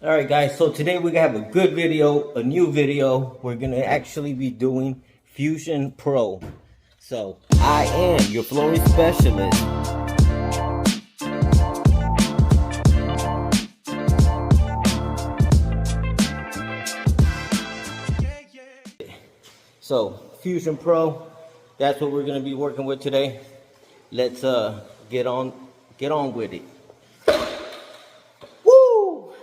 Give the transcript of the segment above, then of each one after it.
All right, guys. So today we're gonna have a good video, a new video. We're gonna actually be doing Fusion Pro. So I am your flooring specialist. So Fusion Pro, that's what we're gonna be working with today. Let's get on with it. Woo!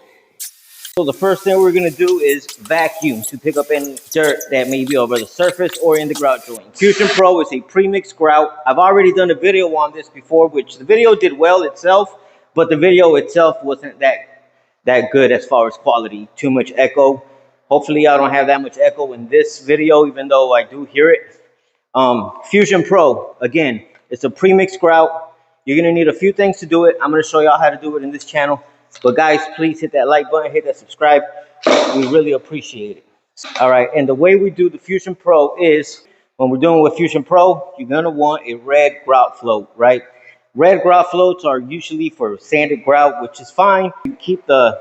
So the first thing we're gonna do is vacuum to pick up any dirt that may be over the surface or in the grout joint. Fusion Pro is a premix grout. I've already done a video on this before, which the video did well itself, but the video itself wasn't that good as far as quality. Too much echo. Hopefully I don't have that much echo in this video, even though I do hear it. Fusion Pro, again, it's a premix grout. You're gonna need a few things to do it. I'm gonna show y'all how to do it in this channel. But guys, please hit that like button, hit that subscribe. We really appreciate it. All right, and the way we do the Fusion Pro is, when we're doing with Fusion Pro, you're gonna want a red grout float, right? Red grout floats are usually for sanded grout, which is fine. You keep the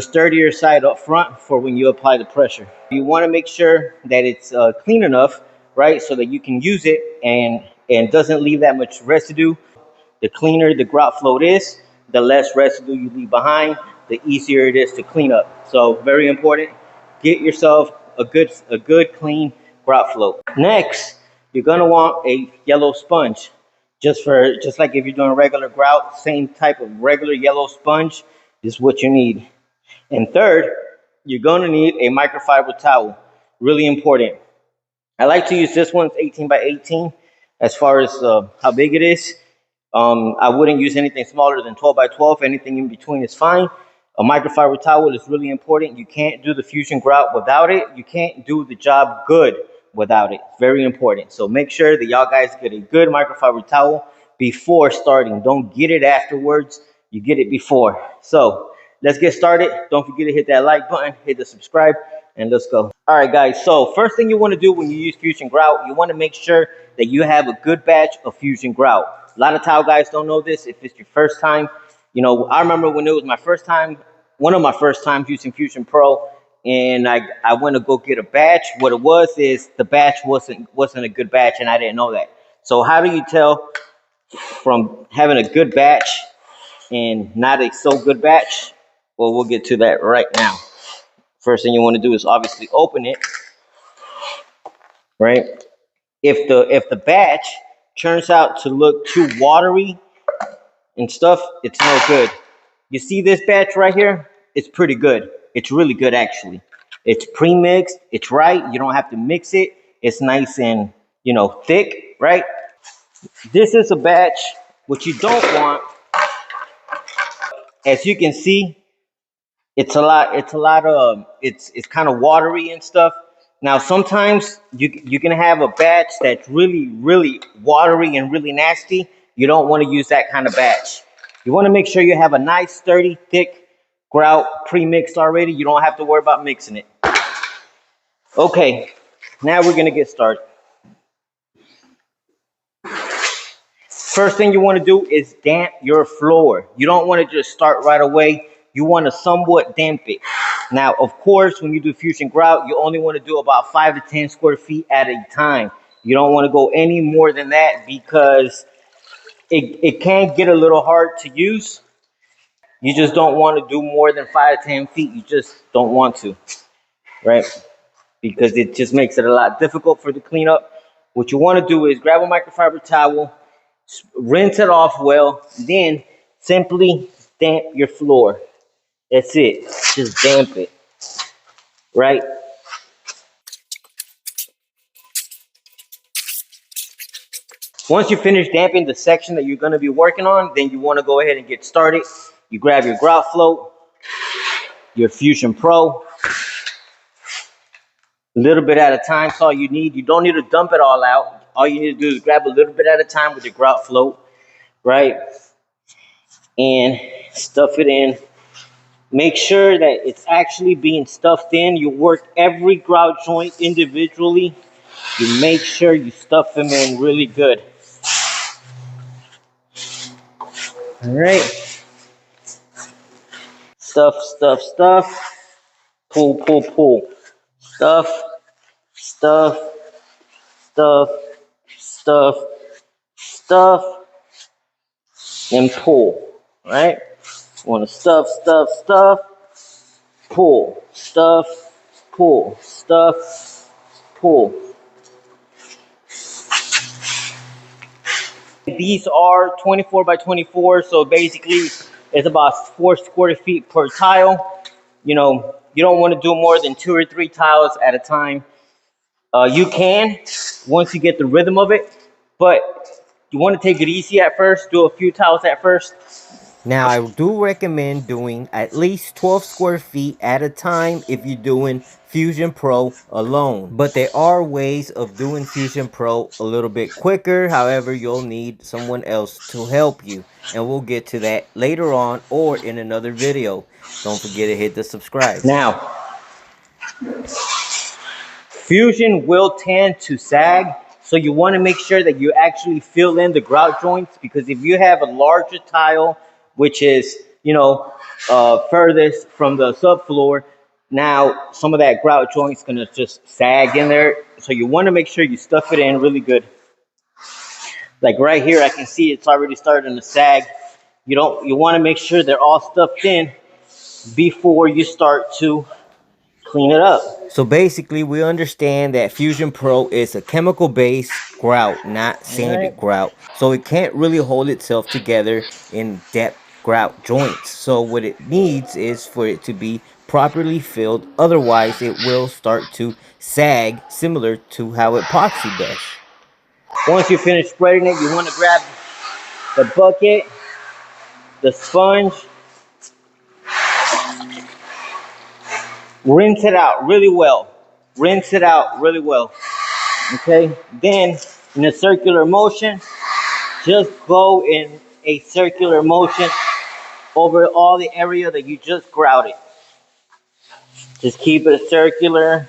sturdier side up front for when you apply the pressure. You want to make sure that it's clean enough, right, so that you can use it and doesn't leave that much residue. The cleaner the grout float is, the less residue you leave behind, the easier it is to clean up. So very important. Get yourself a good clean grout float. Next, you're gonna want a yellow sponge. Just like if you're doing regular grout, same type of regular yellow sponge is what you need. And third, you're going to need a microfiber towel. Really important. I like to use this one. It's 18 by 18 as far as how big it is. I wouldn't use anything smaller than 12 by 12. Anything in between is fine. A microfiber towel is really important. You can't do the fusion grout without it. You can't do the job good without it. It's very important. So make sure that y'all guys get a good microfiber towel before starting. Don't get it afterwards. You get it before. So let's get started. Don't forget to hit that like button, hit the subscribe, and let's go. All right, guys. So first thing you want to do when you use Fusion Grout, you want to make sure that you have a good batch of Fusion Grout. A lot of tile guys don't know this. If it's your first time, you know, I remember when it was my first time, one of my first times using Fusion Pro, and I went to go get a batch. What it was is the batch wasn't a good batch, and I didn't know that. So how do you tell from having a good batch and not a so good batch? Well, we'll get to that right now. First thing you want to do is obviously open it, right? If the batch turns out to look too watery and stuff, it's no good. You see this batch right here? It's pretty good. It's really good, actually. It's pre-mixed. It's right. You don't have to mix it. It's nice and, you know, thick, right? This is a batch. What you don't want, as you can see, it's kind of watery and stuff. Now sometimes you can have a batch that's really watery and really nasty. You don't want to use that kind of batch. You want to make sure you have a nice sturdy thick grout pre-mixed already. You don't have to worry about mixing it. Okay, now we're gonna get started. First thing you want to do is damp your floor. You don't want to just start right away. You want to somewhat damp it. Now, of course, when you do fusion grout, you only want to do about 5 to 10 square feet at a time. You don't want to go any more than that because it can get a little hard to use. You just don't want to do more than 5 to 10 feet. You just don't want to, right? Because it just makes it a lot difficult for the cleanup. What you want to do is grab a microfiber towel, rinse it off well, then simply damp your floor. That's it. Just damp it, right? Once you finish damping the section that you're going to be working on, then you want to go ahead and get started. You grab your grout float, your Fusion Pro, a little bit at a time. That's all you need. You don't need to dump it all out. All you need to do is grab a little bit at a time with your grout float, right? And stuff it in. Make sure that it's actually being stuffed in. You work every grout joint individually. You make sure you stuff them in really good. All right. Stuff, stuff, stuff. Pull, pull, pull. Stuff, stuff, stuff, stuff, stuff, and pull. Right? Want to stuff, stuff, stuff, pull, stuff, pull, stuff, pull. These are 24 by 24, so basically it's about 4 square feet per tile. You know, you don't want to do more than 2 or 3 tiles at a time. You can once you get the rhythm of it, but you want to take it easy at first. Do a few tiles at first. Now, I do recommend doing at least 12 square feet at a time if you're doing Fusion Pro alone. But there are ways of doing Fusion Pro a little bit quicker. However, you'll need someone else to help you. And we'll get to that later on or in another video. Don't forget to hit the subscribe. Now, Fusion will tend to sag, so you want to make sure that you actually fill in the grout joints, because if you have a larger tile, which is, furthest from the subfloor, now some of that grout joint's going to just sag in there. So you want to make sure you stuff it in really good. Like right here, I can see it's already starting to sag. You want to make sure they're all stuffed in before you start to clean it up. So basically, we understand that Fusion Pro is a chemical-based grout, not All right. sanded grout. So it can't really hold itself together in depth grout joints. So what it needs is for it to be properly filled. Otherwise, it will start to sag, similar to how epoxy does. Once you finish spreading it, you want to grab the bucket, the sponge, rinse it out really well. Rinse it out really well. Okay? Then, in a circular motion, just go in a circular motion over all the area that you just grouted. Just keep it circular.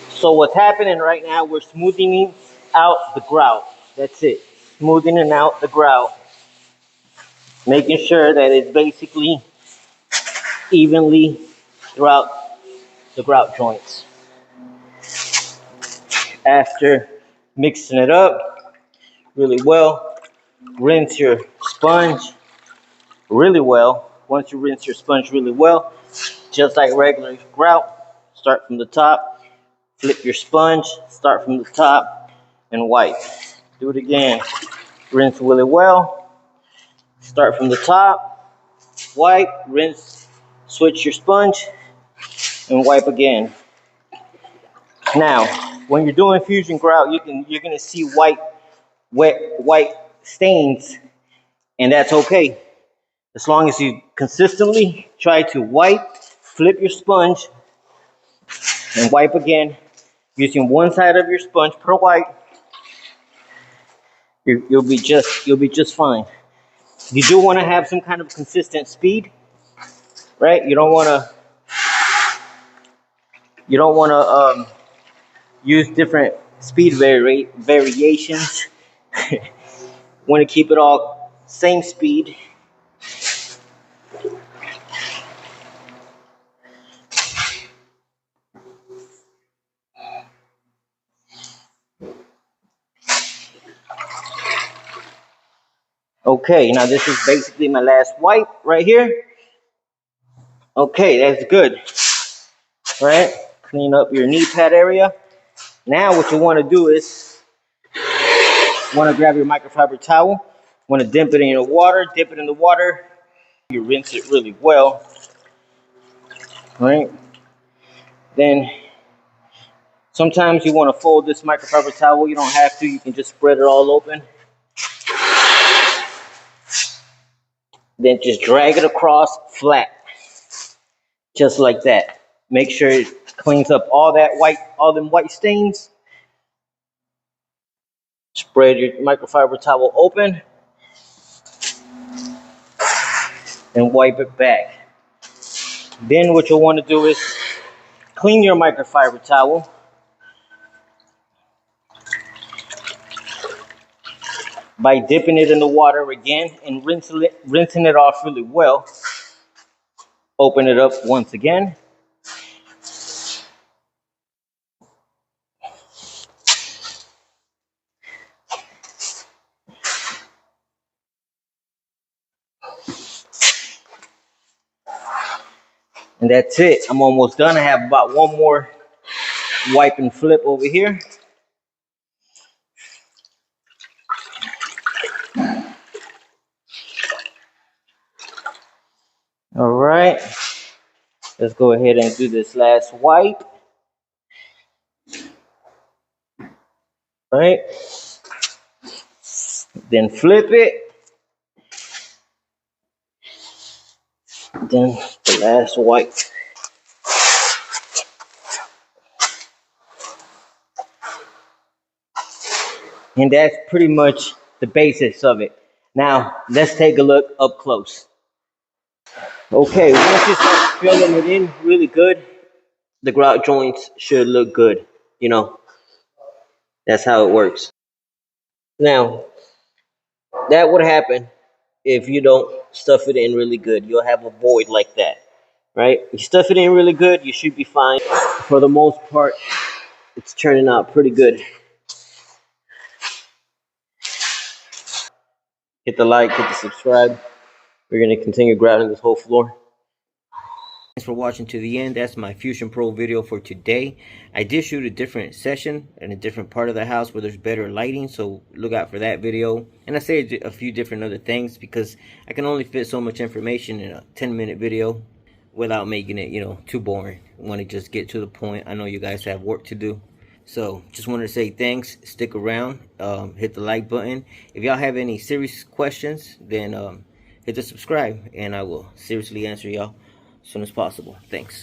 So what's happening right now, we're smoothing out the grout. That's it. Smoothing out the grout. Making sure that it's basically evenly throughout the grout joints. After mixing it up really well, rinse your sponge really well. Once you rinse your sponge really well, just like regular grout, start from the top, flip your sponge, start from the top, and wipe. Do it again. Rinse really well, start from the top, wipe, rinse, switch your sponge, and wipe again. Now, when you're doing fusion grout, you're gonna see white stains, and that's okay. As long as you consistently try to wipe, flip your sponge, and wipe again, using one side of your sponge per wipe, you'll be just fine. You do want to have some kind of consistent speed, right? You don't want to use different speed variations. Want to keep it all same speed. Okay, now this is basically my last wipe right here. Okay, that's good. All right, clean up your knee pad area. Now what you want to do is, you want to grab your microfiber towel, want to dip it in the water, you rinse it really well. All right, then sometimes you want to fold this microfiber towel. You don't have to, you can just spread it all open. Then just drag it across flat, just like that. Make sure it cleans up all them white stains. Spread your microfiber towel open and wipe it back. Then what you'll want to do is clean your microfiber towel. by dipping it in the water again and rinsing it off really well. Open it up once again. And that's it. I'm almost done. I have about one more wipe and flip over here. All right. Let's go ahead and do this last wipe. All right. Then flip it. Then the last wipe. And that's pretty much the basics of it. Now, let's take a look up close. Okay, once you start filling it in really good, the grout joints should look good. You know, that's how it works. Now, that would happen if you don't stuff it in really good. You'll have a void like that, right? If you stuff it in really good, you should be fine. For the most part, it's turning out pretty good. Hit the like, hit the subscribe. We're going to continue grouting this whole floor. Thanks for watching to the end. That's my Fusion Pro video for today. I did shoot a different session in a different part of the house where there's better lighting, so look out for that video. And I say a few different other things because I can only fit so much information in a 10-minute video without making it, too boring. I want to just get to the point. I know you guys have work to do. So just wanted to say thanks. Stick around. Hit the like button. If y'all have any serious questions, then hit the subscribe, and I will seriously answer y'all as soon as possible. Thanks.